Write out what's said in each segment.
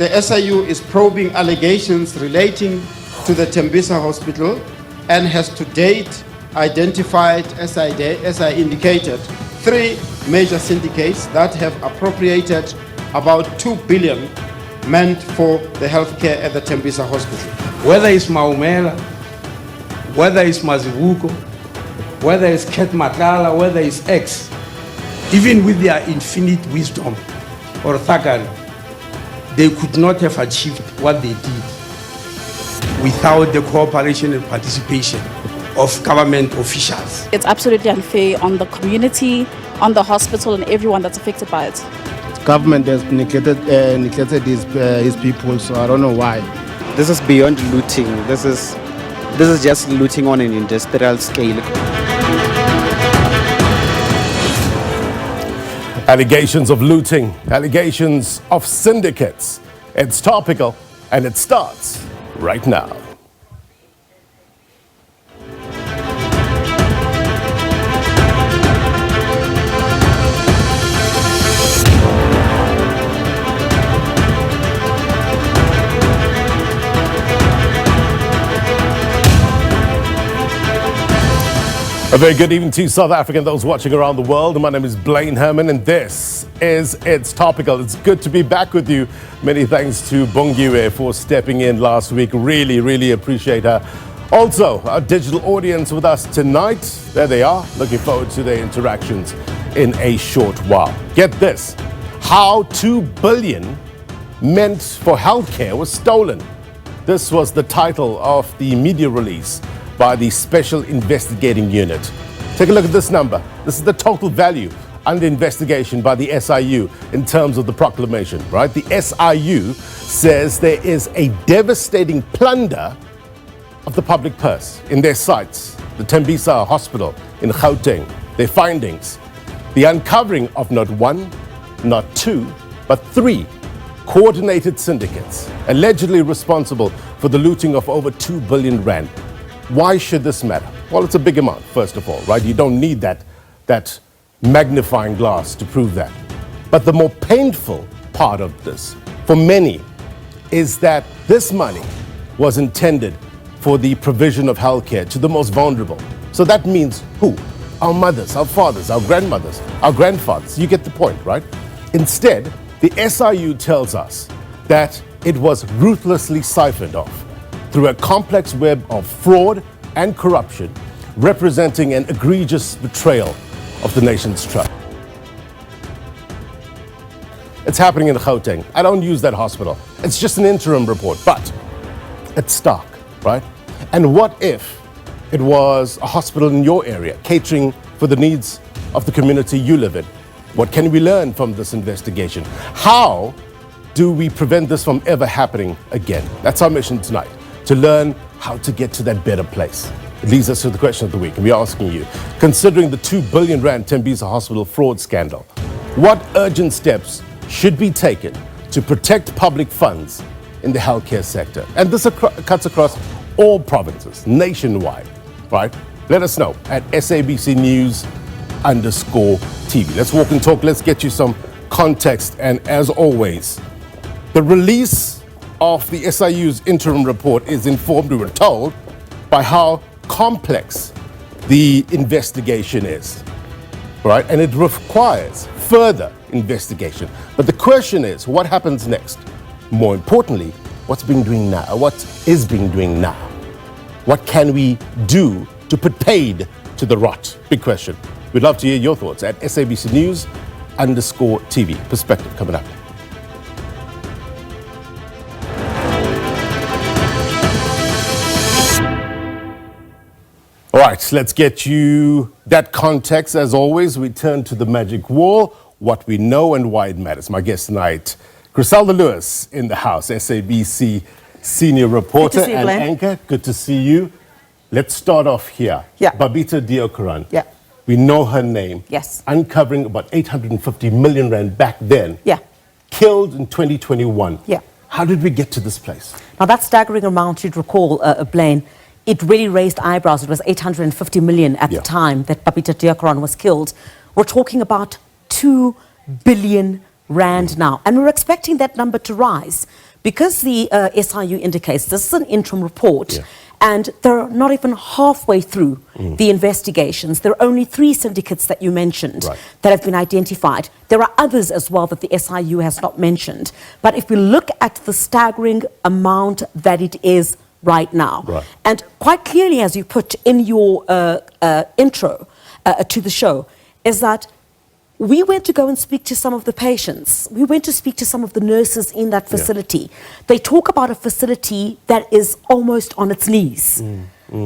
the SIU is probing allegations relating to the Tembisa hospital and has to date identified, as I indicated, 3 major syndicates that have appropriated about 2 billion meant for the healthcare at the Tembisa hospital. Whether it's Maumela, whether it's Mazibuko, whether it's Ket Matala, whether it's X, even with their infinite wisdom or thuggery, they could not have achieved what they did without the cooperation and participation of government officials. It's absolutely unfair on the community, on the hospital, and everyone that's affected by it. Government has neglected his people, so I don't know why. This is beyond looting. This is just looting on an industrial scale. Allegations of looting, allegations of syndicates. It's topical, and it starts right now. A very good evening to South Africa and those watching around the world. My name is Blaine Herman and this is It's Topical. It's good to be back with you. Many thanks to Bongiwe for stepping in last week. Really appreciate her. Also, our digital audience with us tonight. There they are. Looking forward to their interactions in a short while. Get this. How 2 billion meant for healthcare was stolen. This was the title of the media release by the Special Investigating Unit. Take a look at this number. This is the total value under investigation by the SIU in terms of the proclamation, right? The SIU says there is a devastating plunder of the public purse in their sites. The Tembisa Hospital in Gauteng, their findings, the uncovering of not 1, not 2, but 3 coordinated syndicates allegedly responsible for the looting of over 2 billion rand. Why should this matter? Well, it's a big amount, first of all, right? You don't need that magnifying glass to prove that. But the more painful part of this, for many, is that this money was intended for the provision of healthcare to the most vulnerable. So that means who? Our mothers, our fathers, our grandmothers, our grandfathers. You get the point, right? Instead, the SIU tells us that it was ruthlessly siphoned off through a complex web of fraud and corruption, representing an egregious betrayal of the nation's trust. It's happening in Gauteng. I don't use that hospital. It's just an interim report, but it's stark, right? And what if it was a hospital in your area, catering for the needs of the community you live in? What can we learn from this investigation? How do we prevent this from ever happening again? That's our mission tonight, to learn how to get to that better place. It leads us to the question of the week, and we're asking you, considering the 2 billion rand Tembisa Hospital fraud scandal, what urgent steps should be taken to protect public funds in the healthcare sector? And this cuts across all provinces, nationwide, right? Let us know at SABC News_TV. Let's walk and talk. Let's get you some context. And as always, the release of the SIU's interim report is informed, we were told, by how complex the investigation is, right? And it requires further investigation. But the question is, what happens next? More importantly, what's being doing now? What is being doing now? What can we do to put paid to the rot? Big question. We'd love to hear your thoughts at SABC News_TV. Perspective coming up. All right, let's get you that context. As always, we turn to the magic wall, what we know and why it matters. My guest tonight, Griselda Lewis in the house, SABC senior reporter and anchor. Good to see you. Let's start off here. Yeah. Babita Deokaran. Yeah. We know her name. Yes. Uncovering about 850 million rand back then. Yeah. Killed in 2021. Yeah. How did we get to this place? Now, that staggering amount, you'd recall, Blaine, it really raised eyebrows. It was 850 million at the time that Babita Deokaran was killed. We're talking about 2 billion rand now. And we're expecting that number to rise because the SIU indicates this is an interim report. And they're not even halfway through the investigations. There are only 3 syndicates that you mentioned that have been identified. There are others as well that the SIU has not mentioned. But if we look at the staggering amount that it is right now, and quite clearly, as you put in your intro to the show, is that we went to go and speak to some of the patients. We went to speak to some of the nurses in that facility. They talk about a facility that is almost on its knees.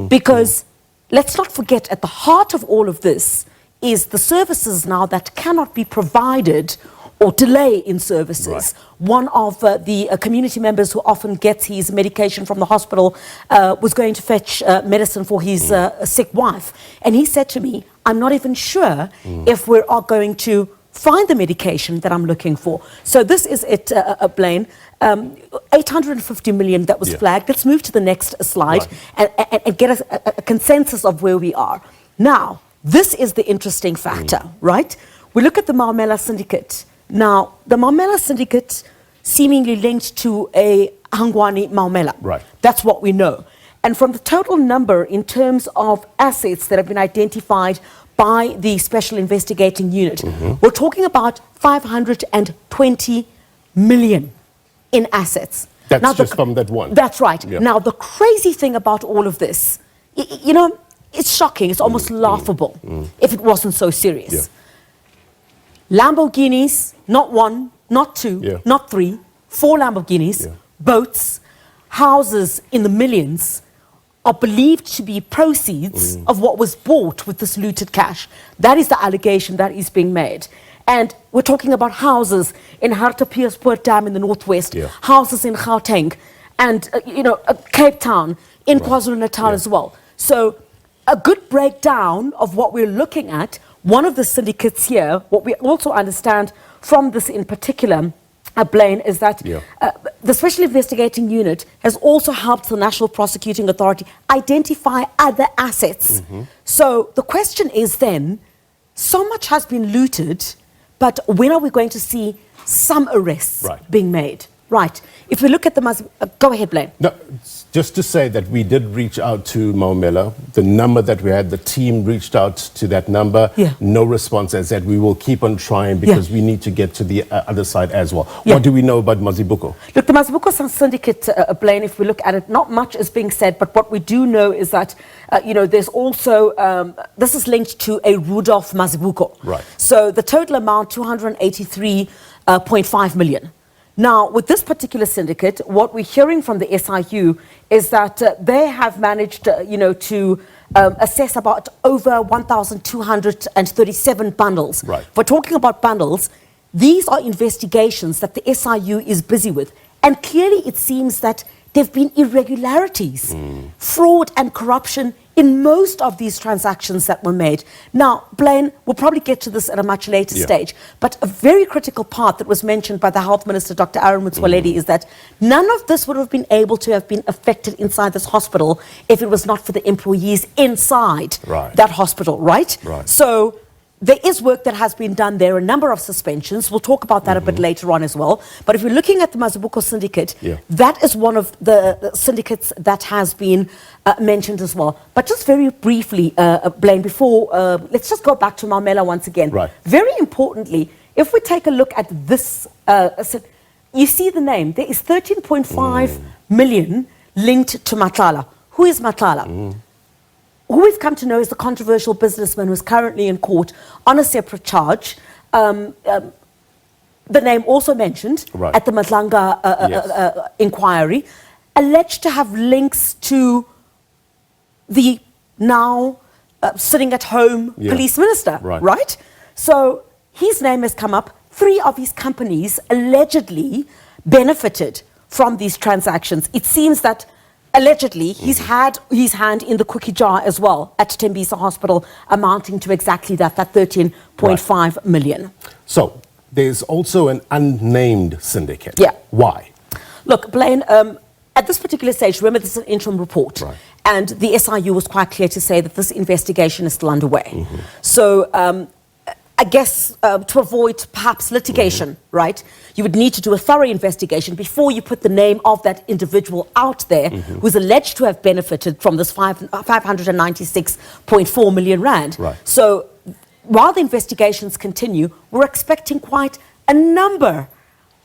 Because let's not forget, at the heart of all of this is the services now that cannot be provided or delay in services. One of the community members who often gets his medication from the hospital was going to fetch medicine for his sick wife. And he said to me, I'm not even sure if we are going to find the medication that I'm looking for. So this is it, Blaine. 850 million that was flagged. Let's move to the next slide and get a consensus of where we are. Now, this is the interesting factor, right? We look at the Maumela Syndicate. Now, the Maumela Syndicate seemingly linked to a Hangwani Maumela. That's what we know. And from the total number in terms of assets that have been identified by the Special Investigating Unit, we're talking about 520 million in assets. That's now just from that one. That's right. Now, the crazy thing about all of this, you know, it's shocking. It's almost laughable if it wasn't so serious. Lamborghinis, not 1, not 2, not 3, 4 Lamborghinis, boats, houses in the millions are believed to be proceeds of what was bought with this looted cash. That is the allegation that is being made. And we're talking about houses in Hartbeespoort Dam in the northwest, houses in Gauteng, and Cape Town, in KwaZulu-Natal as well. So a good breakdown of what we're looking at. One of the syndicates here, what we also understand from this in particular, Blaine, is that the Special Investigating Unit has also helped the National Prosecuting Authority identify other assets. So the question is then, so much has been looted, but when are we going to see some arrests being made? If we look at the... go ahead, Blaine. No, just to say that we did reach out to Maumela. The number that we had, the team reached out to that number. No response. As said, we will keep on trying because we need to get to the other side as well. What do we know about Mazibuko? Look, the Mazibuko Syndicate, Blaine, if we look at it, not much is being said, but what we do know is that, there's also... this is linked to a Rudolph Mazibuko. So the total amount, 283.5 million. Now, with this particular syndicate, what we're hearing from the SIU is that they have managed, to assess about over 1,237 bundles. We're talking about bundles. These are investigations that the SIU is busy with. And clearly it seems that there have been irregularities, fraud and corruption in most of these transactions that were made. Now, Blaine, we'll probably get to this at a much later stage, but a very critical part that was mentioned by the Health Minister, Dr. Aaron Motsoaledi, is that none of this would have been able to have been affected inside this hospital if it was not for the employees inside that hospital, So there is work that has been done there, a number of suspensions. We'll talk about that a bit later on as well. But if we're looking at the Mazibuko Syndicate, that is one of the syndicates that has been mentioned as well. But just very briefly, Blaine, before, let's just go back to Maumela once again. Very importantly, if we take a look at this, you see the name. There is 13.5 million linked to Matlala. Who is Matlala? Who we've come to know is the controversial businessman who's currently in court on a separate charge. The name also mentioned at the Matlanga inquiry, alleged to have links to the now sitting at home police minister, So his name has come up. 3 of his companies allegedly benefited from these transactions. It seems that allegedly, he's had his hand in the cookie jar as well at Tembisa Hospital, amounting to exactly that 13.5 million. So, there's also an unnamed syndicate. Why? Look, Blaine, at this particular stage, remember this is an interim report, and the SIU was quite clear to say that this investigation is still underway. So, I guess to avoid perhaps litigation, right? You would need to do a thorough investigation before you put the name of that individual out there who's alleged to have benefited from this 596.4 million rand. Right. So while the investigations continue, we're expecting quite a number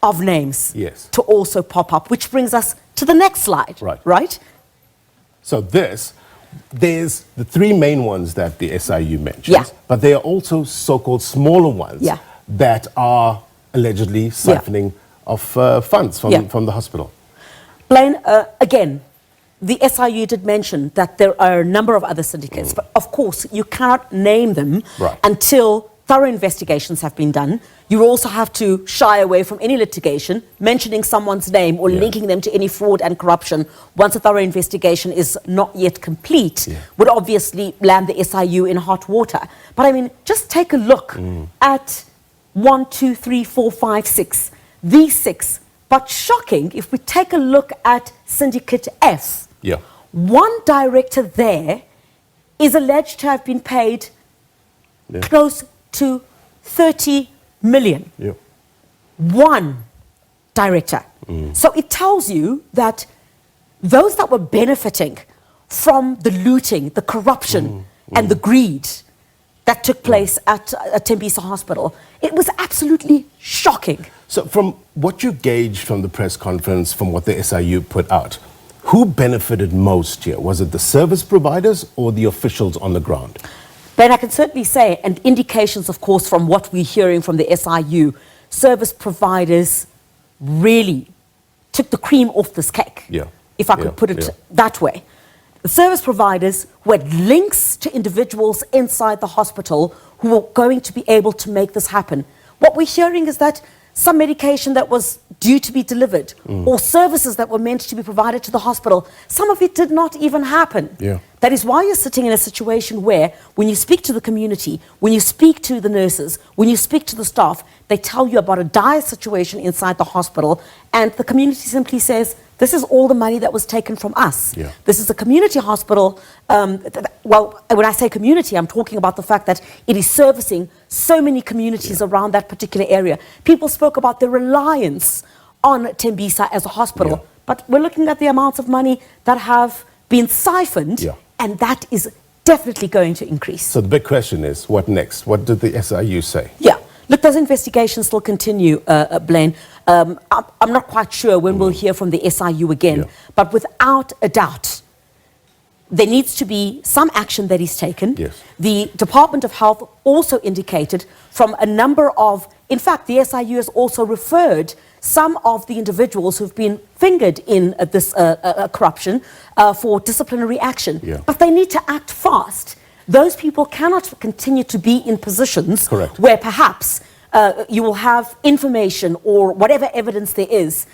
of names Yes. to also pop up, which brings us to the next slide, right? So there's the three main ones that the SIU mentions, Yeah. but there are also so-called smaller ones that are allegedly siphoning of funds from the hospital. Blaine, again, the SIU did mention that there are a number of other syndicates, but of course you cannot name them until thorough investigations have been done. You also have to shy away from any litigation, mentioning someone's name or linking them to any fraud and corruption once a thorough investigation is not yet complete, would obviously land the SIU in hot water. But I mean, just take a look at 1, 2, 3, 4, 5, 6, these 6. But shocking, if we take a look at Syndicate F, one director there is alleged to have been paid close to 30 million. One director. So it tells you that those that were benefiting from the looting, the corruption, and the greed that took place at Tembisa Hospital, it was absolutely shocking. So from what you gauged from the press conference, from what the SIU put out, who benefited most here? Was it the service providers or the officials on the ground? Ben, I can certainly say, and indications, of course, from what we're hearing from the SIU, service providers really took the cream off this cake, if I could put it that way. The service providers who had links to individuals inside the hospital who were going to be able to make this happen. What we're hearing is that some medication that was due to be delivered or services that were meant to be provided to the hospital, some of it did not even happen. That is why you're sitting in a situation where when you speak to the community, when you speak to the nurses, when you speak to the staff, they tell you about a dire situation inside the hospital, and the community simply says, this is all the money that was taken from us. This is a community hospital. Well, when I say community, I'm talking about the fact that it is servicing so many communities around that particular area. People spoke about their reliance on Tembisa as a hospital, but we're looking at the amounts of money that have been siphoned, and that is definitely going to increase. So the big question is, what next? What did the SIU say? Look, those investigations still continue, Blaine. I'm not quite sure when we'll hear from the SIU again, but without a doubt, there needs to be some action that is taken. The Department of Health also indicated from a number of, in fact, the SIU has also referred some of the individuals who've been fingered in this corruption for disciplinary action. But they need to act fast. Those people cannot continue to be in positions where perhaps you will have information or whatever evidence there is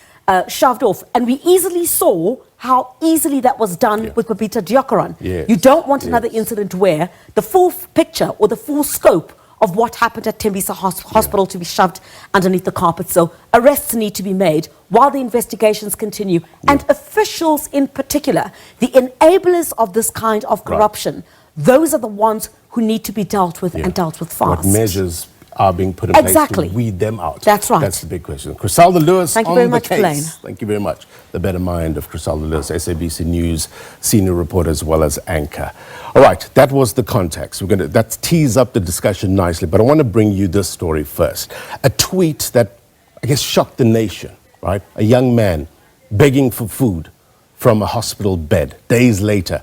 shoved off. And we easily saw how easily that was done with Babita Deokaran. You don't want another incident where the full picture or the full scope of what happened at Tembisa Hospital to be shoved underneath the carpet. So arrests need to be made while the investigations continue. And officials in particular, the enablers of this kind of corruption, those are the ones who need to be dealt with and dealt with fast. What measures are being put in place to weed them out? That's right. That's the big question. Crisalda Lewis Thank you on very the much, case. Blaine. Thank you very much. The better mind of Crisalda Lewis, SABC News senior reporter as well as anchor. All right, that was the context. That tees up the discussion nicely, but I want to bring you this story first. A tweet that, I guess, shocked the nation, right? A young man begging for food from a hospital bed. Days later,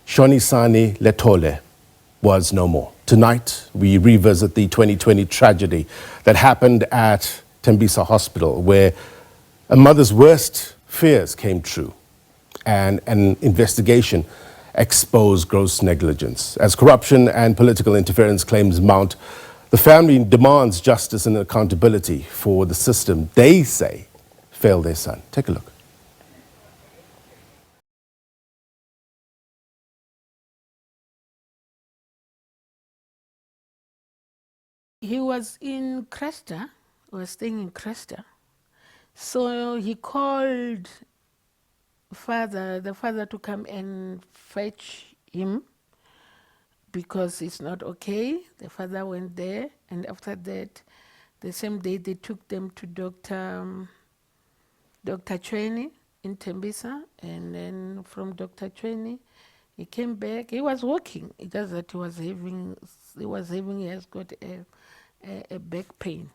Shonisani Letole was no more. Tonight, we revisit the 2020 tragedy that happened at Tembisa Hospital, where a mother's worst fears came true, and an investigation exposed gross negligence. As corruption and political interference claims mount, the family demands justice and accountability for the system they say failed their son. Take a look. He was in Cresta, was staying in Cresta. So he called the father to come and fetch him. because it's not okay. The father went there, and after that, the same day they took them to Dr. Chweni in Tembisa, and then from Dr. Chweni, he came back. He was walking. It just that he has got a back pain.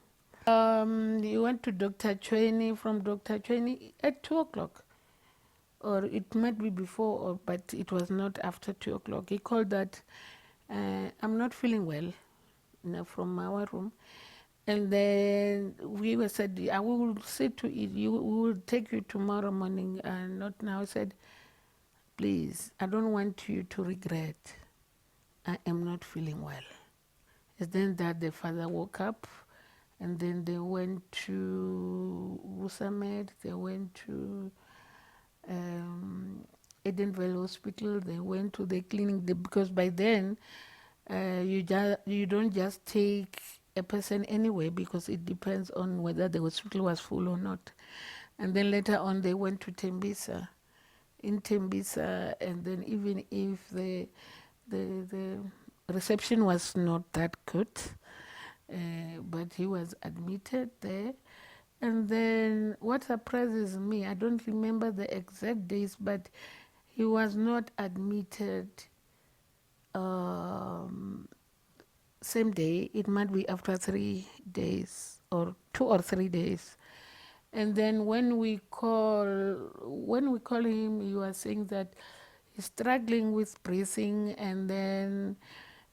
He went to Dr. Chweni. From Dr. Chweni at 2 o'clock, or it might be before, but it was not after 2 o'clock. He called that, I'm not feeling well, from our room. And then we were said, I will say to you, we will take you tomorrow morning, and not now. I said, please, I don't want you to regret. I am not feeling well. And then that the father woke up, and then they went to Usamed, they went to Edenville Hospital, they went to the clinic, because by then you don't just take a person anyway, because it depends on whether the hospital was full or not. And then later on they went to Tembisa. In Tembisa, and then even if the reception was not that good, but he was admitted there. And then what surprises me, I don't remember the exact days, but he was not admitted same day. It might be after 3 days, or 2 or 3 days. And then when we call him, he was saying that he's struggling with breathing, and then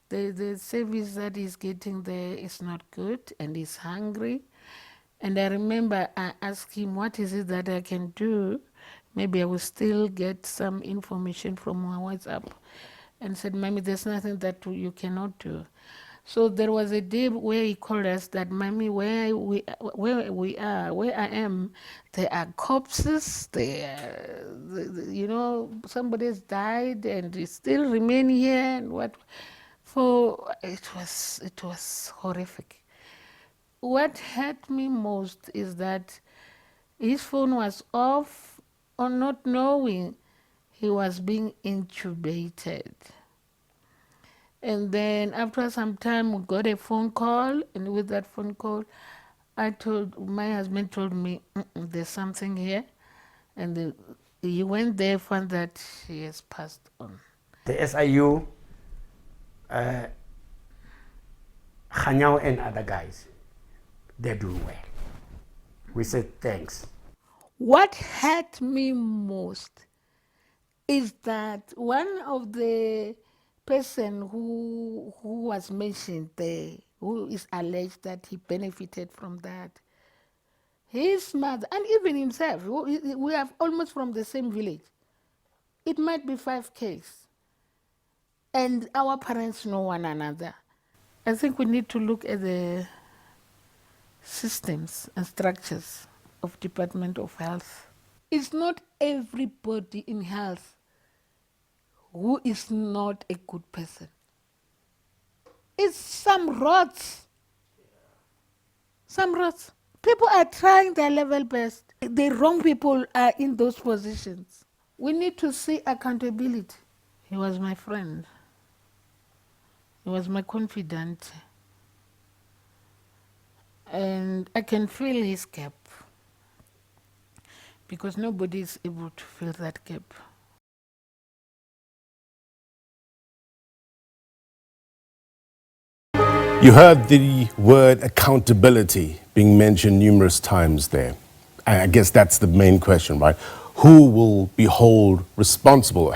the service that he's getting there is not good, and he's hungry. And I remember I asked him, what is it that I can do? Maybe I will still get some information from my WhatsApp. And said, Mommy, there's nothing that you cannot do. So there was a day where he called us that, Mommy, where I am, there are corpses, somebody's died and they still remain here, and what? For it was horrific. What hurt me most is that his phone was off, or not knowing he was being intubated. And then after some time, we got a phone call, and with that phone call, my husband told me, there's something here. And he went there, found that he has passed on. The SIU, Khanyao and other guys, they're doing well. We said thanks. What hurt me most is that one of the person who was mentioned there, who is alleged that he benefited from that, his mother, and even himself, we are almost from the same village. It might be 5 Ks. And our parents know one another. I think we need to look at the systems and structures of Department of Health. It's not everybody in health who is not a good person. It's some rots. Some rots. People are trying their level best. The wrong people are in those positions. We need to see accountability. He was my friend. He was my confidant. And I can feel his gap, because nobody is able to fill that gap. You heard the word accountability being mentioned numerous times there. I guess that's the main question, right? Who will be held responsible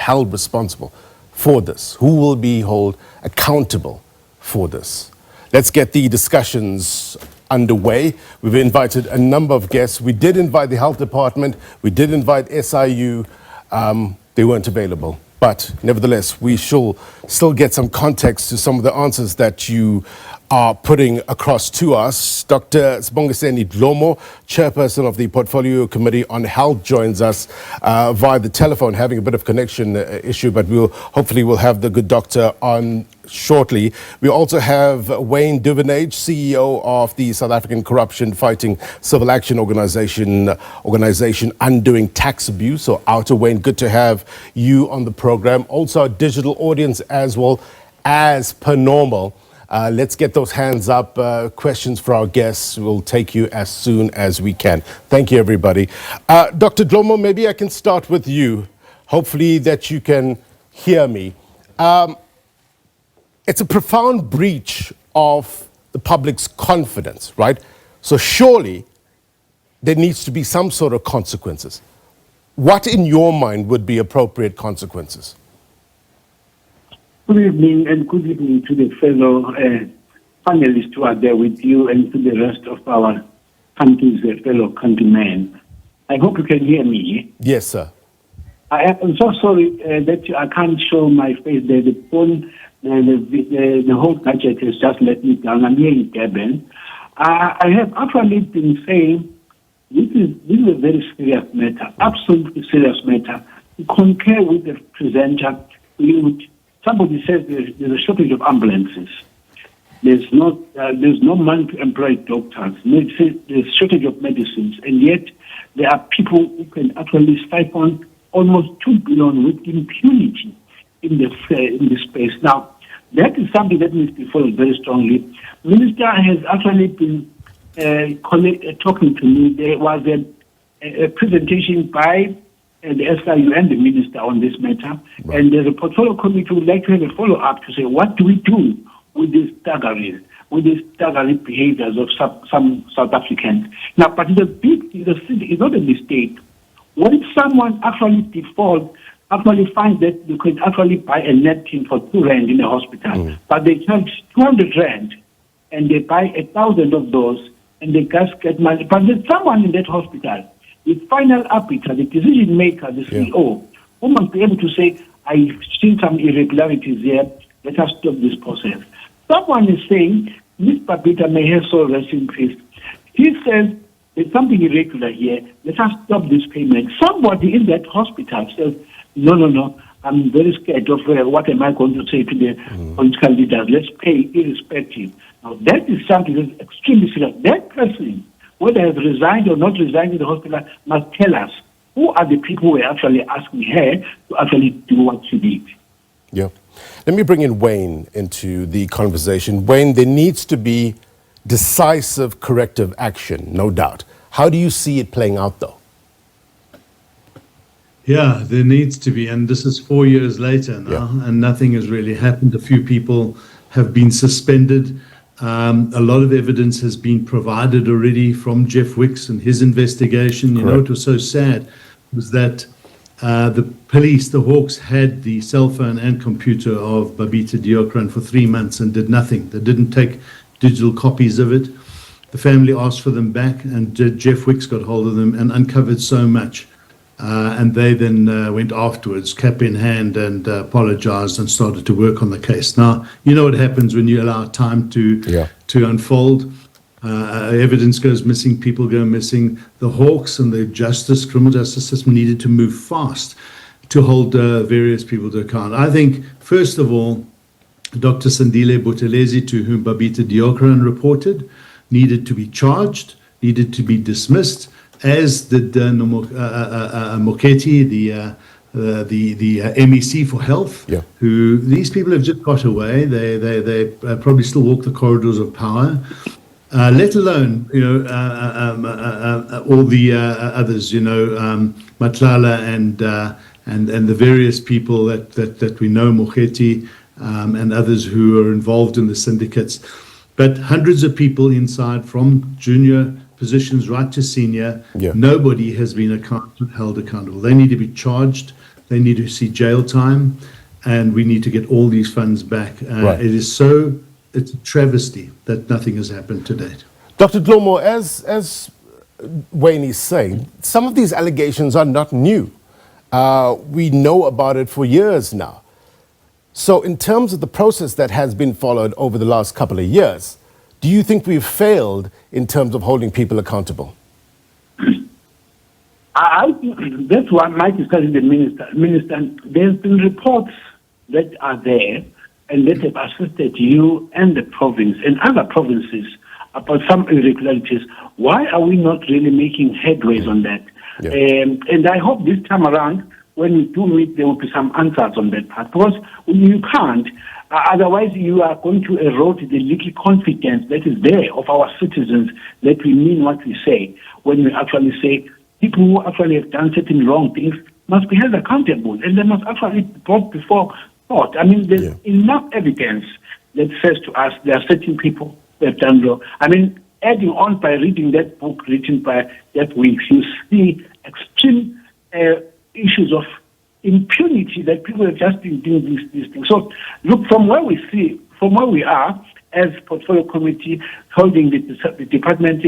for this? Who will be held accountable for this? Let's get the discussions underway. We've invited a number of guests. We did invite the health department. We did invite SIU. They weren't available. But nevertheless, we shall still get some context to some of the answers that you are putting across to us. Dr. Sibongiseni Dlomo, chairperson of the Portfolio Committee on Health, joins us via the telephone, having a bit of connection issue, but hopefully we'll have the good doctor on shortly. We also have Wayne Duvenage, CEO of the South African Corruption Fighting Civil Action Organization Undoing Tax Abuse. So, Outer Wayne, good to have you on the program. Also, our digital audience as well. as per normal. Let's get those hands up. Questions for our guests. We'll take you as soon as we can. Thank you, everybody. Dr. Dlomo, maybe I can start with you. Hopefully that you can hear me. It's a profound breach of the public's confidence, right? So surely there needs to be some sort of consequences. What in your mind would be appropriate consequences? Good evening, and good evening to the fellow panelists who are there with you and to the rest of our country's fellow countrymen. I hope you can hear me. Yes, sir. I am so sorry that I can't show my face there. The phone, the whole gadget has just let me down. I'm here in Durban. I have actually been saying this is a very serious matter, absolutely serious matter. To concur with the presenter, somebody says there's a shortage of ambulances. There's no money to employ doctors. There's shortage of medicines, and yet there are people who can actually siphon almost 2 billion with impunity in this space. Now, that is something that needs to be followed very strongly. The Minister has actually been talking to me. There was a presentation by the SIU and the Minister on this matter, right. And the portfolio committee would like to have a follow-up to say, what do we do with these staggering behaviors of some South Africans? Now, but it's not a mistake. What if someone actually defaults, actually finds that you can actually buy a napkin for 2 rand in a hospital, but they charge 200 rand, and they buy 1,000 of those, and they just get money. But there's someone in that hospital, the final arbiter, the decision maker, the CEO, who must be able to say, I've seen some irregularities here, let us stop this process. Someone is saying, Ms. Babita may have soul rest in peace. He says, there's something irregular here, let us stop this payment. Somebody in that hospital says, no, I'm very scared of what am I going to say to the political leaders, let's pay irrespective. Now that is something that's extremely serious. That person, whether has resigned or not resigned in the hospital, must tell us who are the people who are actually asking her to actually do what she did. Yeah. Let me bring in Wayne into the conversation. Wayne, there needs to be decisive corrective action, no doubt. How do you see it playing out, though? Yeah, there needs to be. And this is 4 years later now, and nothing has really happened. A few people have been suspended. A lot of evidence has been provided already from Jeff Wicks and his investigation. You know, what was so sad was that the police, the Hawks, had the cell phone and computer of Babita Deokaran for 3 months and did nothing. They didn't take digital copies of it. The family asked for them back, and Jeff Wicks got hold of them and uncovered so much. And they then went afterwards, cap in hand, and apologized and started to work on the case. Now, you know what happens when you allow time to unfold. Evidence goes missing, people go missing. The Hawks and the criminal justice system needed to move fast to hold various people to account. I think, first of all, Dr. Sandile Buthelezi, to whom Babita Deokaran reported, needed to be charged, needed to be dismissed, as did Moketi, the MEC for Health, who these people have just got away. They probably still walk the corridors of power. Let alone, all the others, Matlala and the various people that we know, Moketi and others who are involved in the syndicates. But hundreds of people inside, from junior positions right to senior, nobody has been held accountable. They need to be charged. They need to see jail time, and we need to get all these funds back. It's a travesty that nothing has happened to date. Dr. Dlomo, as Wayne is saying, some of these allegations are not new. We know about it for years now. So in terms of the process that has been followed over the last couple of years, do you think we've failed in terms of holding people accountable? I think that's what Mike is telling the minister. There's been reports that are there and that have assisted you and the province and other provinces about some irregularities. Why are we not really making headways on that? And I hope this time around, when we do meet, there will be some answers on that part. Because you can't. Otherwise, you are going to erode the little confidence that is there of our citizens that we mean what we say when we actually say people who actually have done certain wrong things must be held accountable and they must actually be brought before court. I mean, there's enough evidence that says to us there are certain people that have done wrong. I mean, adding on by reading that book written by Jeff Weeks, you see extreme issues of impunity that people have just been doing these things. So, look, from where we are as portfolio committee holding the department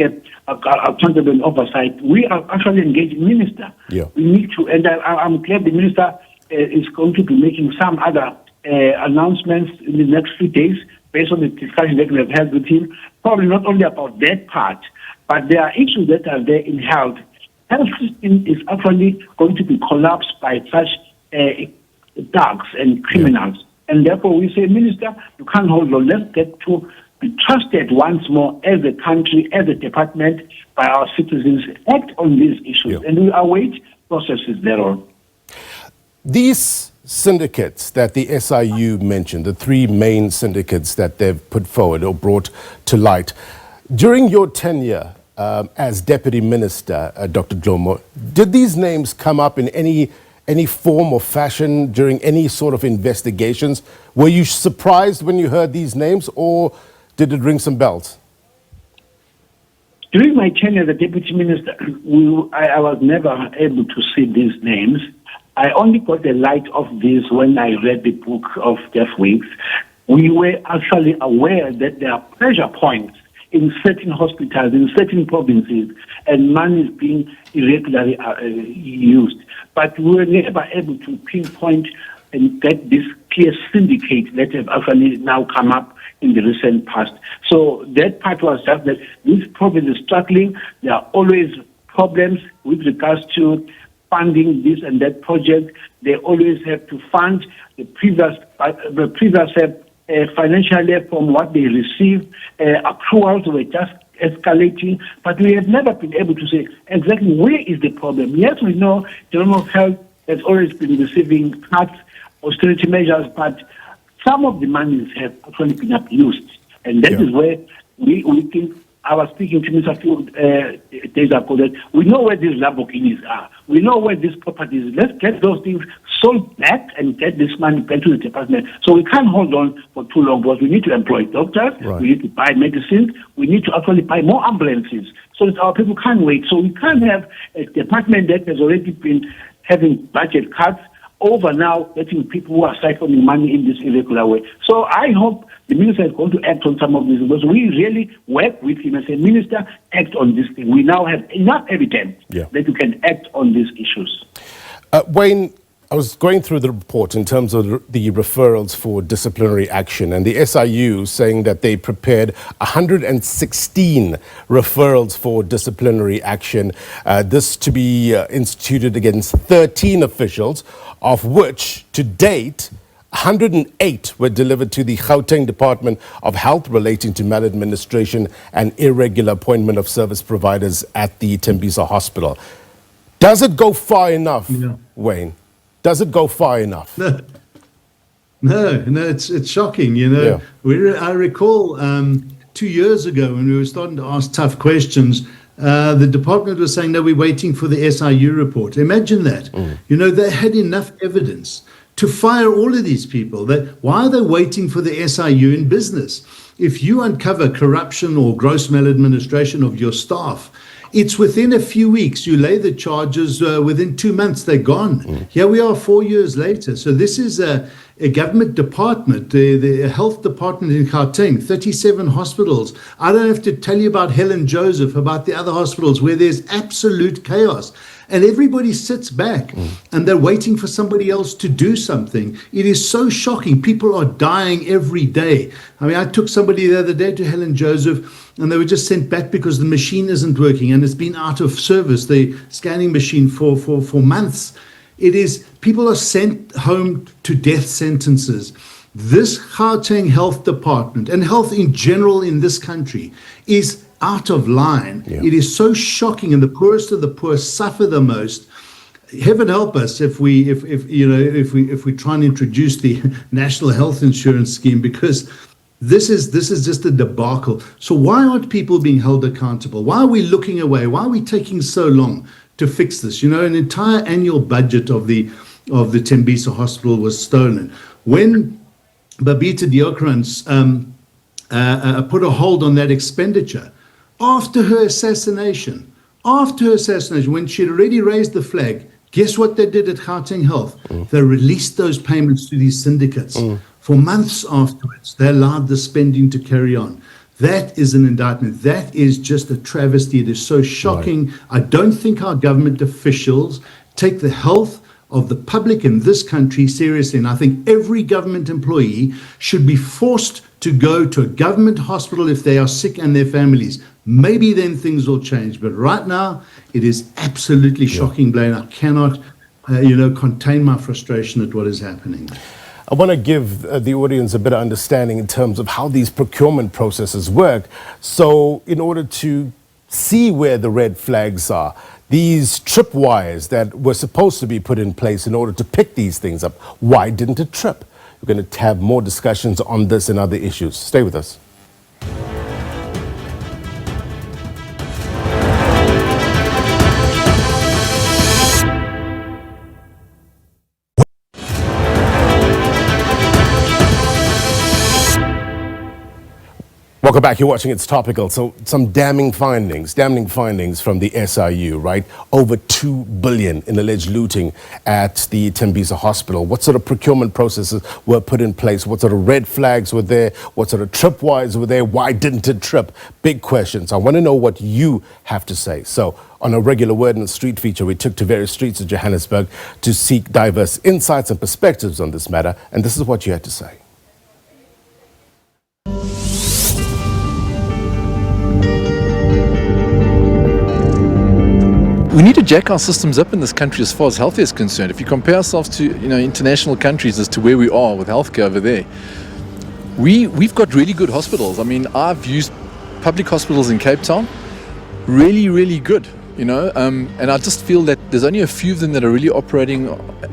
accountable and oversight, we are actually engaging minister. Yeah. We need to, and I'm glad the minister is going to be making some other announcements in the next few days based on the discussion that we have had with him, probably not only about that part, but there are issues that are there in health. Health system is actually going to be collapsed by such thugs and criminals. And therefore we say, Minister, you can't hold on. Let's get to be trusted once more as a country, as a department, by our citizens. Act on these issues. And we await processes thereon. These syndicates that the SIU mentioned, the three main syndicates that they've put forward or brought to light, during your tenure as Deputy Minister, Dr. Dlomo, did these names come up in any form or fashion during any sort of investigations? Were you surprised when you heard these names, or did it ring some bells? During my tenure as a Deputy Minister, I was never able to see these names. I only got the light of this when I read the book of Jeff Weeks. We were actually aware that there are pressure points in certain hospitals, in certain provinces, and money is being irregularly used. But we were never able to pinpoint and get this clear syndicate that have actually now come up in the recent past. So that part was just that this province is struggling. There are always problems with regards to funding this and that project. They always have to fund the previous financially from what they received. Accruals were just escalating, but we have never been able to say exactly where is the problem. Yes, we know the Department of Health has always been receiving cuts, austerity measures, but some of the monies have actually been abused. And that is where we think, I was speaking to Mr. a few days ago, that we know where these Lamborghinis are. We know where these properties are. Let's get those things sold back and get this money back to the department. So we can't hold on for too long, because we need to employ doctors, we need to buy medicines, we need to actually buy more ambulances so that our people can't wait. So we can't have a department that has already been having budget cuts over now getting people who are siphoning money in this irregular way. So I hope the minister is going to act on some of this, because we really work with him and say, Minister, act on this thing. We now have enough evidence that we can act on these issues. Wayne, I was going through the report in terms of the referrals for disciplinary action, and the SIU saying that they prepared 116 referrals for disciplinary action, this to be instituted against 13 officials, of which to date 108 were delivered to the Gauteng Department of Health relating to maladministration and irregular appointment of service providers at the Tembisa hospital. Does it go far enough, Wayne? Does it go far enough? No, it's shocking. You know, I recall 2 years ago when we were starting to ask tough questions, the department was saying, no, we're waiting for the SIU report. Imagine that. You know, they had enough evidence to fire all of these people. Why are they waiting for the SIU in business? If you uncover corruption or gross maladministration of your staff, it's within a few weeks. You lay the charges, within 2 months, they're gone. Here we are 4 years later. So this is a government department, the health department in Gauteng, 37 hospitals. I don't have to tell you about Helen Joseph, about the other hospitals where there's absolute chaos. And everybody sits back and they're waiting for somebody else to do something. It is so shocking. People are dying every day. I mean, I took somebody the other day to Helen Joseph and they were just sent back because the machine isn't working and it's been out of service, the scanning machine, for months. It is, people are sent home to death sentences. This Gauteng Health Department and health in general in this country is out of line. It is so shocking, and the poorest of the poor suffer the most. heaven help us if we try and introduce the national health insurance scheme, because this is just a debacle. So why aren't people being held accountable? Why are we looking away? Why are we taking so long to fix this? An entire annual budget of the Tembisa hospital was stolen. When Babita Deokaran put a hold on that expenditure after her assassination, when she'd already raised the flag, guess what they did at Gauteng Health? They released those payments to these syndicates. For months afterwards, they allowed the spending to carry on. That is an indictment. That is just a travesty. It is so shocking. Right. I don't think our government officials take the health of the public in this country seriously. And I think every government employee should be forced to go to a government hospital if they are sick and their families. Maybe then things will change. But right now, it is absolutely shocking, Blaine. I cannot, contain my frustration at what is happening. I want to give the audience a better understanding in terms of how these procurement processes work. So in order to see where the red flags are, these tripwires that were supposed to be put in place in order to pick these things up, why didn't it trip? We're going to have more discussions on this and other issues. Stay with us. Welcome back. You're watching It's Topical. So some damning findings from the SIU, right? Over 2 billion in alleged looting at the Tembisa hospital. What sort of procurement processes were put in place? What sort of red flags were there? What sort of tripwires were there? Why didn't it trip? Big questions. I want to know what you have to say. So on a regular Word in the Street feature, we took to various streets of Johannesburg to seek diverse insights and perspectives on this matter. And this is what you had to say. We need to jack our systems up in this country as far as health is concerned. If you compare ourselves to international countries as to where we are with healthcare over there, we've got really good hospitals. I mean, I've used public hospitals in Cape Town, really, really good. And I just feel that there's only a few of them that are really operating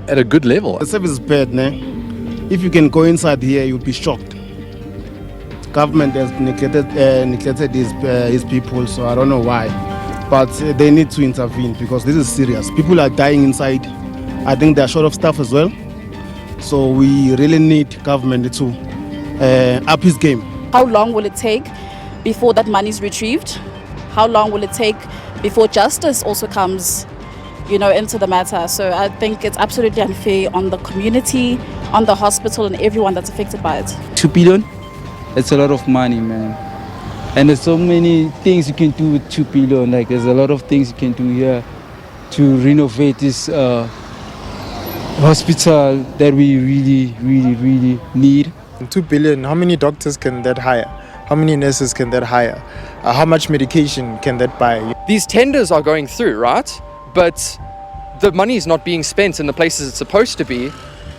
at a good level. The service is bad, né? If you can go inside here, you'll be shocked. Government has neglected his people, so I don't know why. But they need to intervene because this is serious. People are dying inside. I think they're short of staff as well. So we really need government to up his game. How long will it take before that money is retrieved? How long will it take before justice also comes, into the matter? So I think it's absolutely unfair on the community, on the hospital, and everyone that's affected by it. 2 billion? It's a lot of money, man. And there's so many things you can do with 2 billion. Like there's a lot of things you can do here to renovate this hospital that we really, really, really need. 2 billion, how many doctors can that hire? How many nurses can that hire? How much medication can that buy? These tenders are going through, right? But the money is not being spent in the places it's supposed to be.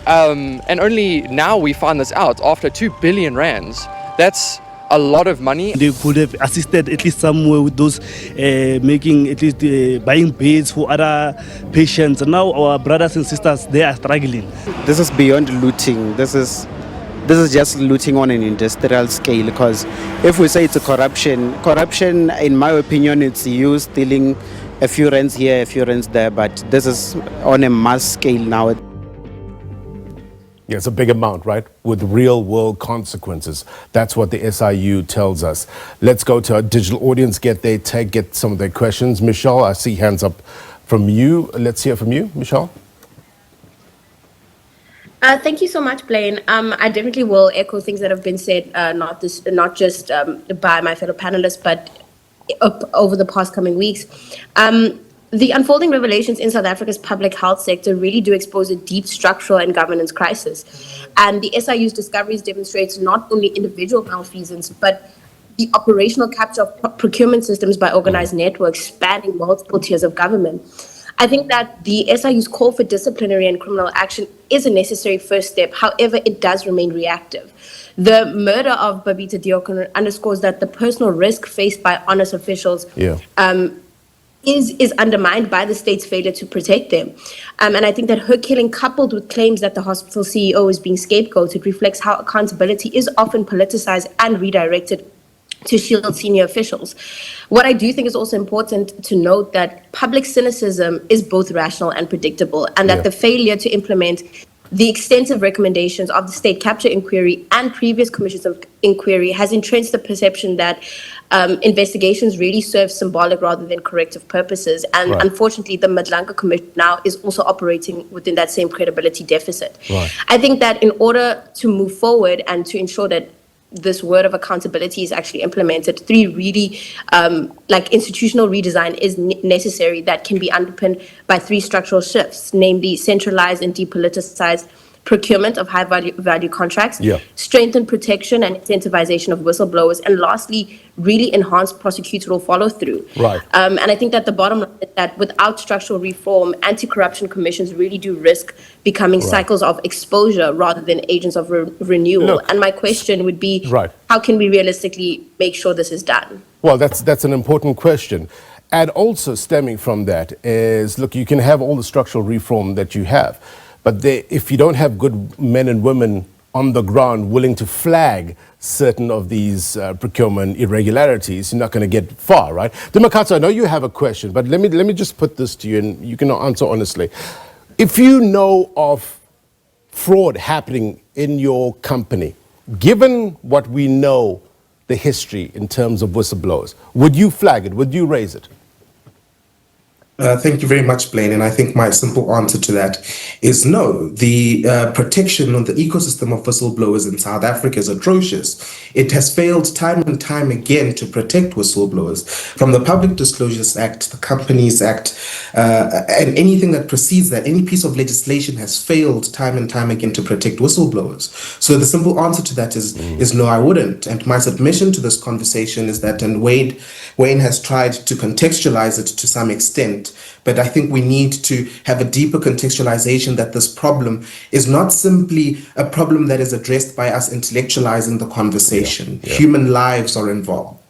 And only now we find this out after 2 billion rands. That's a lot of money. They could have assisted at least somewhere with those making at least buying beds for other patients. And now our brothers and sisters, they are struggling. This is beyond looting. This is just looting on an industrial scale, because if we say it's a corruption, in my opinion, it's you stealing a few rands here, a few rands there, but this is on a mass scale now. Yeah, it's a big amount, right? With real world consequences. That's what the SIU tells us. Let's go to our digital audience, get their take, get some of their questions. Michelle, I see hands up from you. Let's hear from you, Michelle. Thank you so much, Blaine. I definitely will echo things that have been said, not just by my fellow panelists, but over the past coming weeks. The unfolding revelations in South Africa's public health sector really do expose a deep structural and governance crisis. And the SIU's discoveries demonstrates not only individual malfeasance, but the operational capture of procurement systems by organized networks spanning multiple tiers of government. I think that the SIU's call for disciplinary and criminal action is a necessary first step. However, it does remain reactive. The murder of Babita Deokaran underscores that the personal risk faced by honest officials is undermined by the state's failure to protect them. And I think that her killing, coupled with claims that the hospital CEO is being scapegoated, reflects how accountability is often politicized and redirected to shield senior officials. What I do think is also important to note that public cynicism is both rational and predictable, and that the failure to implement the extensive recommendations of the State Capture Inquiry and previous commissions of inquiry has entrenched the perception that investigations really serve symbolic rather than corrective purposes. And unfortunately, the Madlanka Commission now is also operating within that same credibility deficit. I think that in order to move forward and to ensure that this word of accountability is actually implemented, three really institutional redesign is necessary that can be underpinned by three structural shifts, namely centralized and depoliticized procurement of high value contracts, strengthened protection and incentivization of whistleblowers, and lastly, really enhanced prosecutorial follow-through. And I think that the bottom line is that without structural reform, anti-corruption commissions really do risk becoming cycles of exposure rather than agents of renewal. And my question would be, how can we realistically make sure this is done? Well, that's an important question. And also stemming from that is, look, you can have all the structural reform that you have, but if you don't have good men and women on the ground willing to flag certain of these procurement irregularities, you're not going to get far, right? Demakatso, I know you have a question, but let me just put this to you, and you can answer honestly. If you know of fraud happening in your company, given what we know, the history in terms of whistleblowers, would you flag it? Would you raise it? Thank you very much, Blaine. And I think my simple answer to that is no. The protection of the ecosystem of whistleblowers in South Africa is atrocious. It has failed time and time again to protect whistleblowers. From the Public Disclosures Act, the Companies Act, and anything that precedes that, any piece of legislation has failed time and time again to protect whistleblowers. So the simple answer to that is no, I wouldn't. And my submission to this conversation is that, and Wayne has tried to contextualize it to some extent, but I think we need to have a deeper contextualization that this problem is not simply a problem that is addressed by us intellectualizing the conversation. Human lives are involved.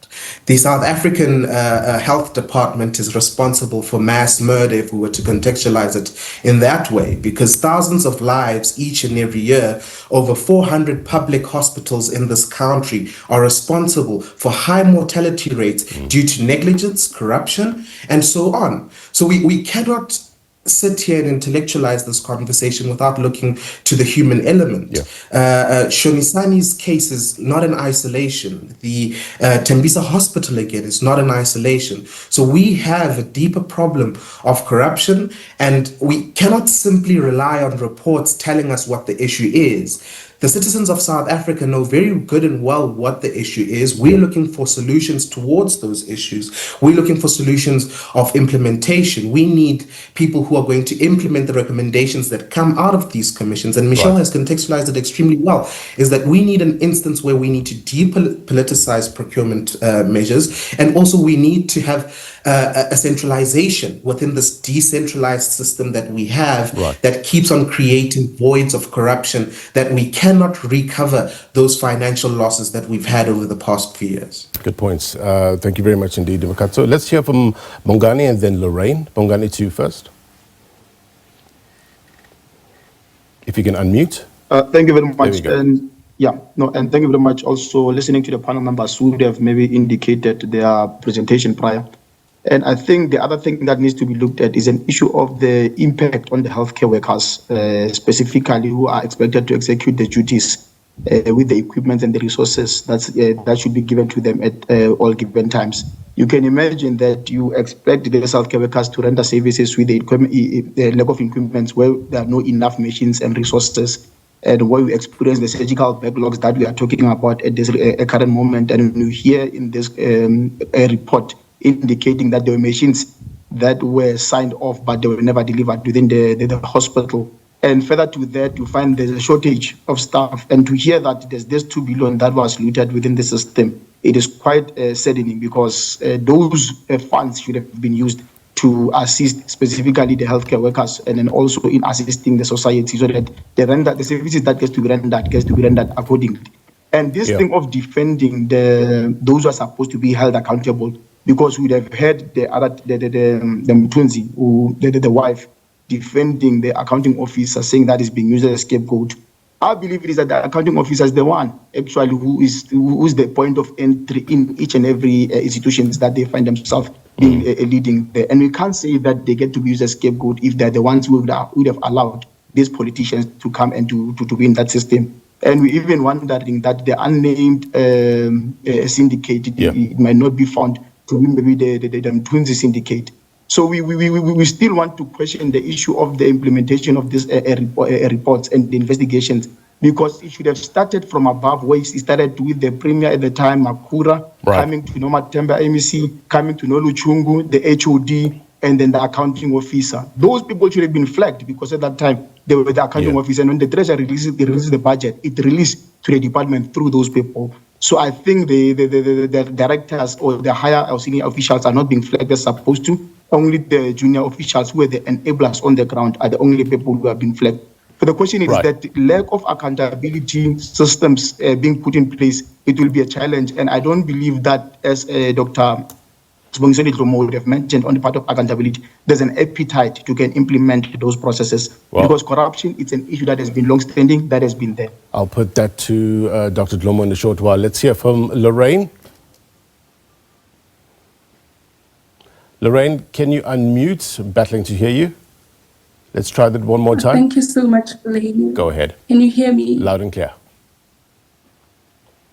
The South African Health Department is responsible for mass murder, if we were to contextualize it in that way, because thousands of lives each and every year, over 400 public hospitals in this country are responsible for high mortality rates due to negligence, corruption, and so on. So we cannot sit here and intellectualize this conversation without looking to the human element. Shonisani's case is not in isolation. The Tembisa hospital, again, is not in isolation. So we have a deeper problem of corruption, and we cannot simply rely on reports telling us what the issue is. The citizens of South Africa know very good and well what the issue is. We're looking for solutions towards those issues. We're looking for solutions of implementation. We need people who are going to implement the recommendations that come out of these commissions. And Michelle has contextualized it extremely well, is that we need an instance where we need to depoliticize procurement measures. And also we need to have a centralization within this decentralized system that we have that keeps on creating voids of corruption, that we cannot recover those financial losses that we've had over the past few years. Good points. Thank you very much indeed, Demakatso. Let's hear from Bongani and then Lorraine. Bongani, to you first. If you can unmute. Thank you very much. And thank you very much. Also, listening to the panel members who have maybe indicated their presentation prior. And I think the other thing that needs to be looked at is an issue of the impact on the healthcare workers, specifically who are expected to execute the duties with the equipment and the resources that should be given to them at all given times. You can imagine that you expect the healthcare workers to render services with the lack of equipment where there are not enough machines and resources, and where we experience the surgical backlogs that we are talking about at this current moment. And you hear in this report indicating that there were machines that were signed off, but they were never delivered within the hospital. And further to that, you find there's a shortage of staff. And to hear that there's this 2 billion that was looted within the system, it is quite saddening, because those funds should have been used to assist specifically the healthcare workers, and then also in assisting the society, so that the services that gets to be rendered accordingly. And this thing of defending those who are supposed to be held accountable because we'd have heard the Mtunzi, the wife, defending the accounting officer, saying that is being used as a scapegoat. I believe it is that the accounting officer is the one actually who is the point of entry in each and every institutions that they find themselves being leading there. And we can't say that they get to be used as scapegoat if they're the ones who would have allowed these politicians to come and to win that system. And we even wondering that the unnamed syndicate, it might not be found to be maybe the Mtunzi syndicate. So we still want to question the issue of the implementation of these reports and the investigations, because it should have started from above, where it started with the premier at the time, Makura, coming to Nomatemba MEC, coming to Nolu Chungu, the HOD, and then the accounting officer. Those people should have been flagged, because at that time they were the accounting officer, and when the treasurer releases the budget, it released to the department through those people. So I think the directors or the higher or senior officials are not being flagged as supposed to. Only the junior officials, who are the enablers on the ground, are the only people who have been flagged. But the question is that lack of accountability systems being put in place, it will be a challenge. And I don't believe that, as Dr. would have mentioned on the part of accountability, there's an appetite to can implement those processes. Because corruption, it's an issue that has been long-standing, that has been there. I'll put that to Dr. Dlomo in a short while. Let's hear from Lorraine. Lorraine, can you unmute? I'm battling to hear you. Let's try that one more time. Thank you so much, Blaine. Go ahead. Can you hear me? Loud and clear.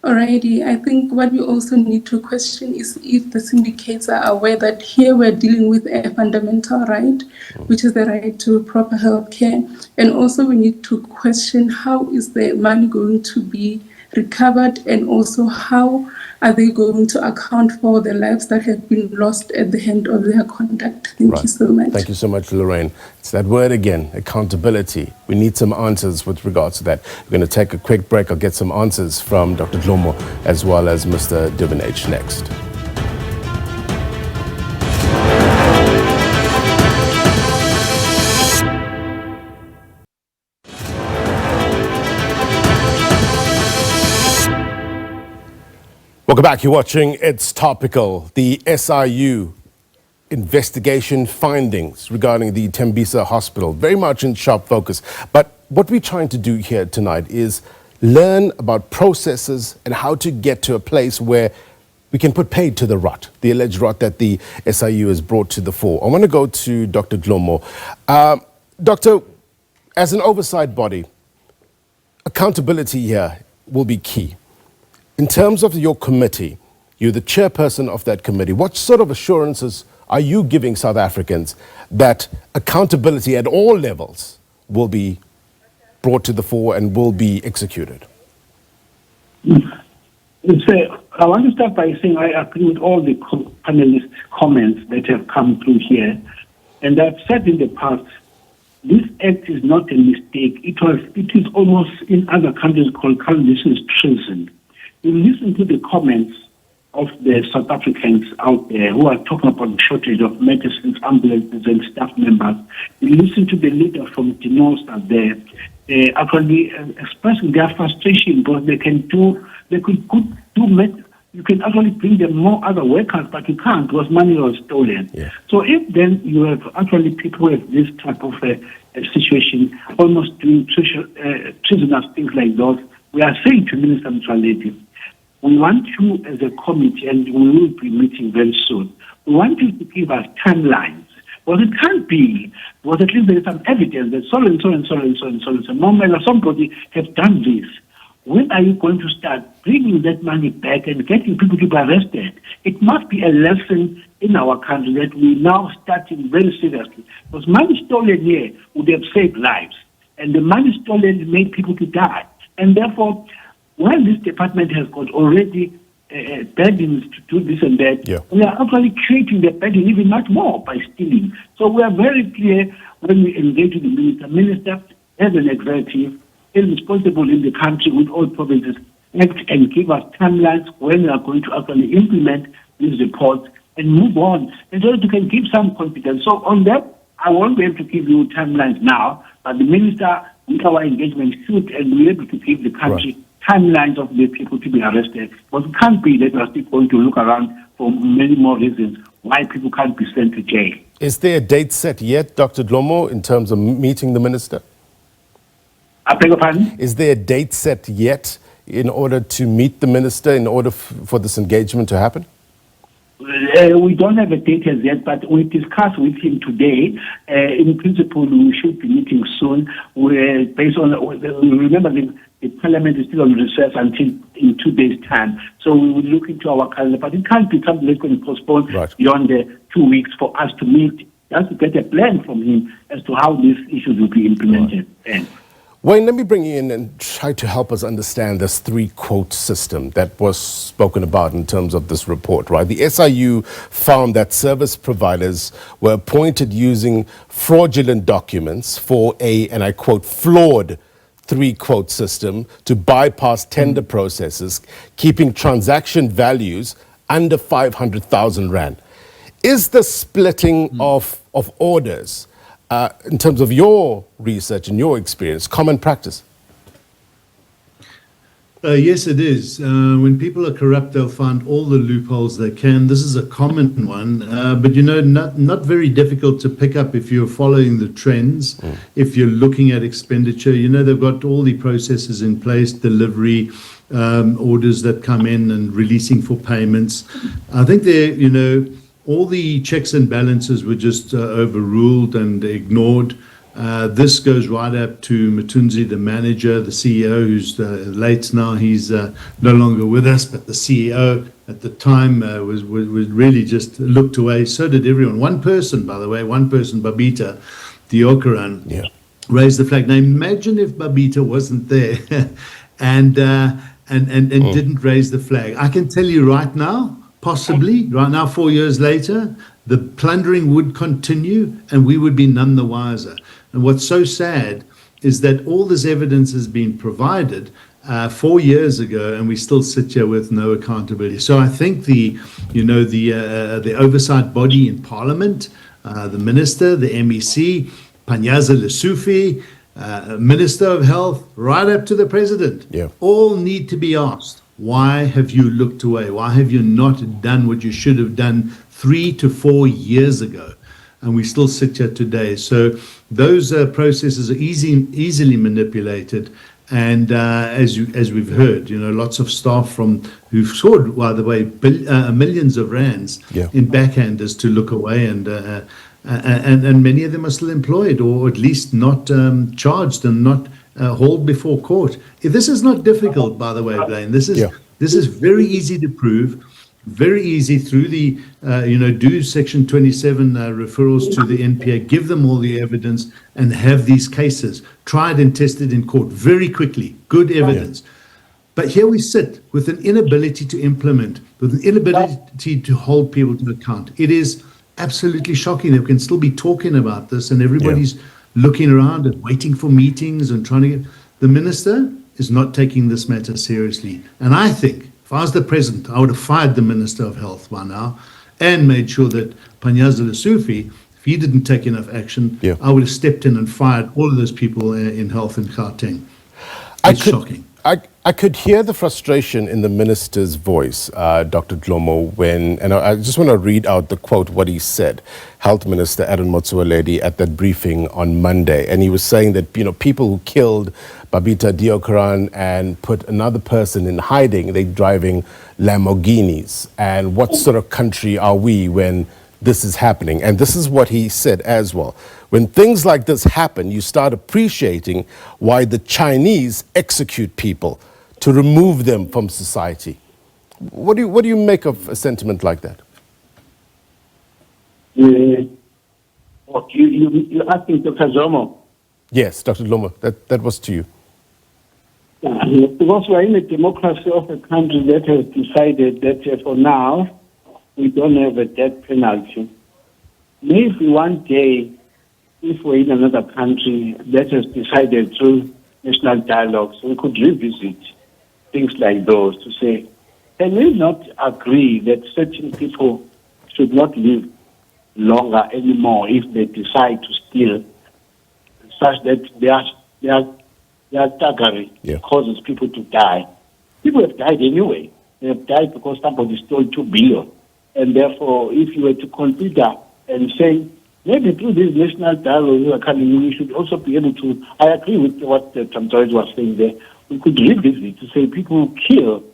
Alrighty, I think what we also need to question is if the syndicates are aware that here we're dealing with a fundamental right, which is the right to proper health care. And also we need to question how is the money going to be recovered, and also how are they going to account for the lives that have been lost at the hand of their conduct. Thank you so much. Thank you so much, Lorraine. It's that word again, accountability. We need some answers with regards to that. We're going to take a quick break. I'll get some answers from Dr. Dlomo as well as Mr. Divinage next. Welcome back. You're watching It's Topical. The SIU investigation findings regarding the Tembisa hospital, very much in sharp focus. But what we're trying to do here tonight is learn about processes and how to get to a place where we can put paid to the rot, the alleged rot that the SIU has brought to the fore. I want to go to Dr. Dlomo. Doctor, as an oversight body, accountability here will be key. In terms of your committee, you're the chairperson of that committee. What sort of assurances are you giving South Africans that accountability at all levels will be brought to the fore and will be executed? I want to start by saying I agree with all the panelists' comments that have come through here. And I've said in the past, this act is not a mistake. It is almost in other countries called this treason. You listen to the comments of the South Africans out there who are talking about the shortage of medicines, ambulances, and staff members. You listen to the leader from Dinosa there, actually expressing their frustration because you can actually bring them more other workers, but you can't because money was stolen. Yeah. So if then you have actually people who have this type of situation, almost doing treasonous things like those, we are saying to Minister Mtshali, we want you as a committee, and we will be meeting very soon, we want you to give us timelines. Well, it can't be, because at least there is some evidence that so and so somebody has done this. When are you going to start bringing that money back and getting people to be arrested? It must be a lesson in our country that we now starting very seriously. Because money stolen here would have saved lives. And the money stolen made people to die. And therefore, while this department has got already burdens to do this and that, we are actually creating the burden even much more by stealing. So we are very clear when we engage with the minister. Minister, as an executive, is responsible in the country with all provinces, act and give us timelines when we are going to actually implement these reports and move on, and so that you can give some confidence. So on that, I won't be able to give you timelines now, but the minister, with our engagement, should and will be able to give the country timelines of the people to be arrested. But it can't be that we are still going to look around for many more reasons why people can't be sent to jail. Is there a date set yet, Dr. Dlomo, in terms of meeting the minister? I beg your pardon? Is there a date set yet in order to meet the minister, in order for this engagement to happen? We don't have a date as yet, but we discussed with him today. In principle, we should be meeting soon. Based on, remember, the parliament is still on recess until in 2 days' time. So we will look into our calendar, but it can't be something that's going to postpone beyond the 2 weeks for us to meet, just to get a plan from him as to how these issues will be implemented. Wayne, let me bring you in and try to help us understand this three-quote system that was spoken about in terms of this report, right? The SIU found that service providers were appointed using fraudulent documents for a, and I quote, flawed three-quote system to bypass tender processes, keeping transaction values under 500,000 Rand. Is the splitting of orders, in terms of your research and your experience, common practice? Yes, it is. When people are corrupt, they'll find all the loopholes they can. This is a common one, but not very difficult to pick up if you're following the trends, if you're looking at expenditure. They've got all the processes in place, delivery, orders that come in and releasing for payments. I think all the checks and balances were just overruled and ignored. This goes right up to Matunzi, the manager, the CEO, who's late now. He's no longer with us, but the CEO at the time was really just looked away. So did everyone. One person, by the way, Babita Diokaran, raised the flag. Now imagine if Babita wasn't there and didn't raise the flag. I can tell you right now, possibly, right now, 4 years later, the plundering would continue and we would be none the wiser. And what's so sad is that all this evidence has been provided 4 years ago and we still sit here with no accountability. So I think the oversight body in Parliament, the Minister, the MEC, Panyaza Lesufi, Minister of Health, right up to the President, all need to be asked. Why have you looked away? Why have you not done what you should have done 3 to 4 years ago? And we still sit here today. So those processes are easily manipulated. And as we've heard, lots of staff who've scored, by the way, millions of rands in backhanders to look away, and many of them are still employed, or at least not charged and not hauled before court. This is not difficult, by the way, Blaine. This is very easy to prove, very easy through the, do Section 27 referrals to the NPA, give them all the evidence and have these cases tried and tested in court very quickly, good evidence. But here we sit with an inability to implement, with an inability to hold people to account. It is absolutely shocking that we can still be talking about this and everybody's looking around and waiting for meetings and trying to get... The minister is not taking this matter seriously. And I think, if I was the president, I would have fired the Minister of Health by now and made sure that Panyaza Lesufi, if he didn't take enough action, I would have stepped in and fired all of those people in health in Gauteng. It's shocking. I could hear the frustration in the minister's voice, Dr. Dlomo, and I just want to read out the quote, what he said, Health Minister Aaron Motsoaledi at that briefing on Monday. And he was saying that, people who killed Babita Diokaran and put another person in hiding, they're driving Lamborghinis. And what sort of country are we when this is happening? And this is what he said as well. When things like this happen, you start appreciating why the Chinese execute people to remove them from society. What do you make of a sentiment like that? You asking Dr. Dlomo? Yes, Dr. Dlomo, that was to you. Because we're in a democracy of a country that has decided that for now, we don't have a death penalty. Maybe one day, if we're in another country that has decided through national dialogues, we could revisit things like those to say, can we not agree that certain people should not live longer anymore if they decide to steal, such that they are they are staggering. Yeah. It causes people to die. People have died anyway. They have died because somebody stole 2 billion. And therefore, if you were to consider and say, maybe through this national dialogue you are coming in, we should also be able to, I agree with what Tamtoid was saying there, we could revisit to say people who kill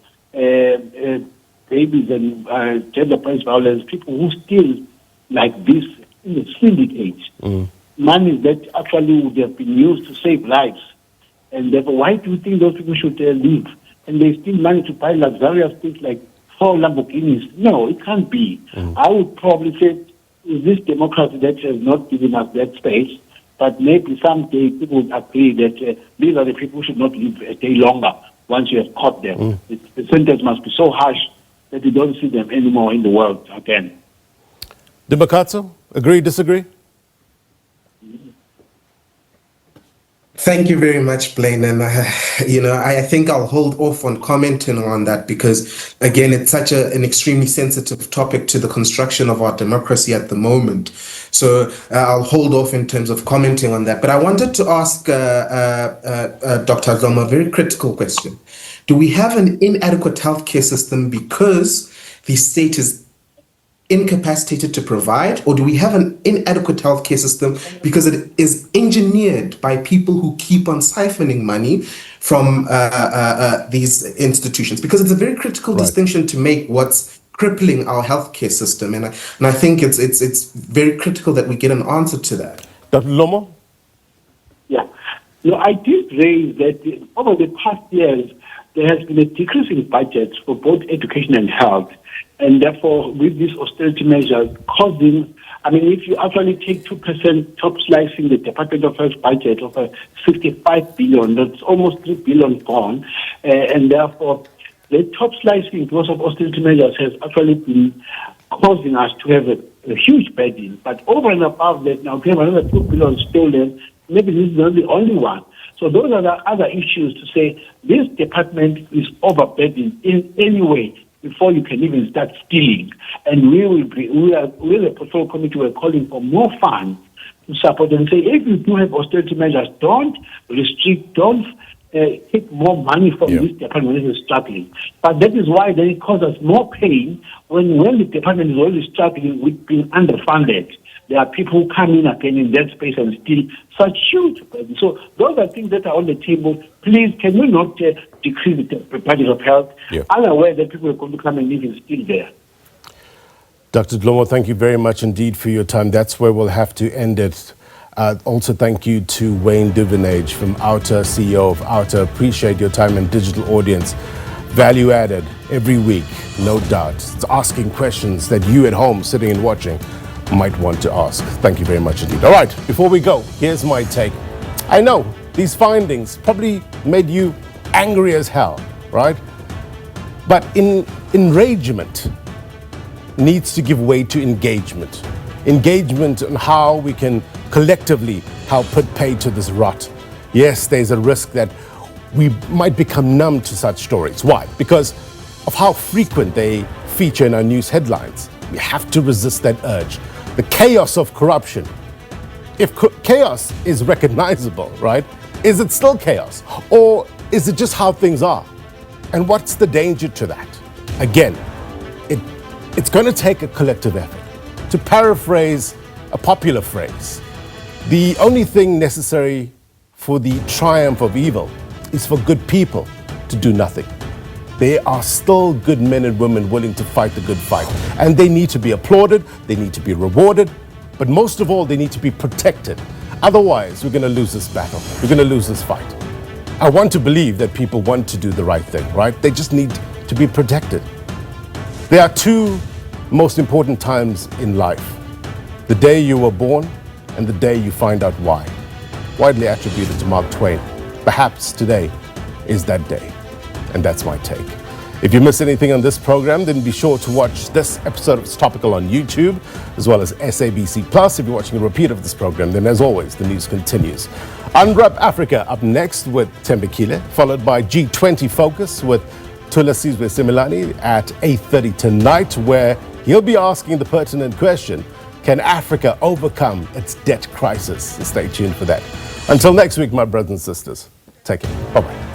babies and gender-based violence, people who steal like this in the syndicates, money that actually would have been used to save lives. And therefore, why do you think those people should leave? And they steal money to buy luxurious things like 4 Lamborghinis. No, it can't be. I would probably say, is this democracy that has not given us that space? But maybe someday people would agree that these are the people who should not live a day longer once you have caught them. The sentence must be so harsh that you don't see them anymore in the world again. Dimakatso, agree, disagree? Thank you very much, Blaine. And, I think I'll hold off on commenting on that because, again, it's such an extremely sensitive topic to the construction of our democracy at the moment. So I'll hold off in terms of commenting on that. But I wanted to ask Dr. Dloma a very critical question. Do we have an inadequate healthcare system because the state is incapacitated to provide, or do we have an inadequate healthcare system because it is engineered by people who keep on siphoning money from these institutions? Because it's a very critical distinction to make what's crippling our healthcare system, and I think it's very critical that we get an answer to that. Dr. Lomo? Yeah. I did raise that over the past years, there has been a decrease in budgets for both education and health. And therefore, with these austerity measures causing, if you actually take 2% top slicing the Department of Health budget of 65 billion, that's almost 3 billion gone. And therefore, the top slicing because of austerity measures has actually been causing us to have a huge burden. But over and above that, now we have another 2 billion stolen. Maybe this is not the only one. So those are the other issues to say this department is overburdened in any way before you can even start stealing. And we the Portfolio Committee, we're calling for more funds to support and say, if you do have austerity measures, don't restrict, don't take more money from this department that is struggling. But that is why then it causes more pain when the department is already struggling with being underfunded. There are people who come in again in that space and steal such huge burdens. So those are things that are on the table. Please, can you not decrease the budget of health? Unaware that people are going to come and live and steal there. Dr. Dlomo, thank you very much indeed for your time. That's where we'll have to end it. Also, thank you to Wayne Duvenage from Outer, CEO of Outer. Appreciate your time and digital audience. Value added every week, no doubt. It's asking questions that you at home sitting and watching might want to ask. Thank you very much indeed. All right, before we go, here's my take. I know these findings probably made you angry as hell, right? But enragement needs to give way to engagement. Engagement on how we can collectively help put pay to this rot. Yes, there's a risk that we might become numb to such stories. Why? Because of how frequent they feature in our news headlines. We have to resist that urge. The chaos of corruption. If chaos is recognizable, right, is it still chaos? Or is it just how things are? And what's the danger to that? Again, it's going to take a collective effort. To paraphrase a popular phrase, the only thing necessary for the triumph of evil is for good people to do nothing. There are still good men and women willing to fight the good fight. And they need to be applauded, they need to be rewarded, but most of all, they need to be protected. Otherwise, we're going to lose this battle. We're going to lose this fight. I want to believe that people want to do the right thing, right? They just need to be protected. There are two most important times in life. The day you were born and the day you find out why. Widely attributed to Mark Twain. Perhaps today is that day. And that's my take. If you miss anything on this program, then be sure to watch this episode of It's Topical on YouTube, as well as SABC Plus. If you're watching a repeat of this program, then as always, the news continues. Unwrap Africa up next with Tembisa, followed by G20 Focus with Thulasizwe Similani at 8:30 tonight, where he'll be asking the pertinent question, can Africa overcome its debt crisis? Stay tuned for that. Until next week, my brothers and sisters. Take care. Bye-bye.